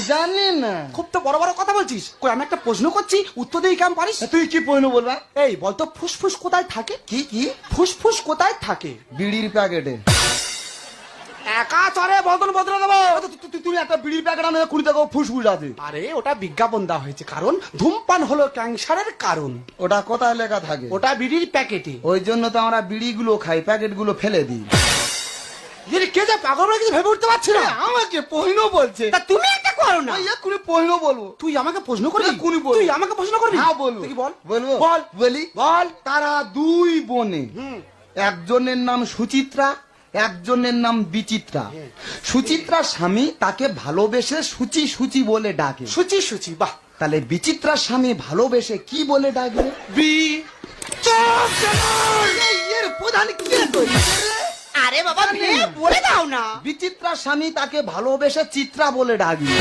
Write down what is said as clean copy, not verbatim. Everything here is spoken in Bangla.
জানি না। খুব তো বড় বড় কথা বলছিস। কই আমি একটা প্রশ্ন করছি, উত্তর দিয়ে কেমন পারিস? তুই কি প্রশ্ন বলবা? এই বলতো ফুসফুস কোথায় থাকে? কি কি? ফুসফুস কোথায় থাকে? বিড়ির প্যাকেটে। একা চরে বদল বদলে দেবো। তুমি একটা বিড়ির প্যাকেট আনে 20 টাকা ফুসফুস আছে। আরে ওটা বিজ্ঞাপন দেওয়া হয়েছে, কারণ ধূমপান হলো ক্যান্সারের কারণ। ওটা কোথায় লেখা থাকে? ওটা বিড়ির প্যাকেটে। ওই জন্য তো আমরা বিড়িগুলো খাই, প্যাকেটগুলো ফেলে দিই। কে যে পাগল হয়ে গেছে ভেবে উঠতে পারছি না। আমাকে প্রশ্ন বলছে। তা তুমি একটা করো না। এক্ষুনি প্রশ্ন বলবো। তুই আমাকে প্রশ্ন করবি? এক্ষুনি বলবো। তুই আমাকে প্রশ্ন করবি? হ্যাঁ বলবো। তুই বল। বলবো? বল। বলি? বল। তারা দুই বোনে, হুম। একজনের নাম সুচিত্রা, একজনের নাম বিচিত্রা। সুচিত্রার স্বামী তাকে ভালোবেসে সুচি সুচি বলে ডাকে। সুচি সুচি, বাহ। তাহলে বিচিত্রার স্বামী ভালোবেসে কি বলে ডাকবে? বি চপ এর প্রধান কি কইছে? আরে বাবা বলে দাও না। বিচিত্রার স্বামী তাকে ভালোবেসে চিত্রা বলে ডাকবে।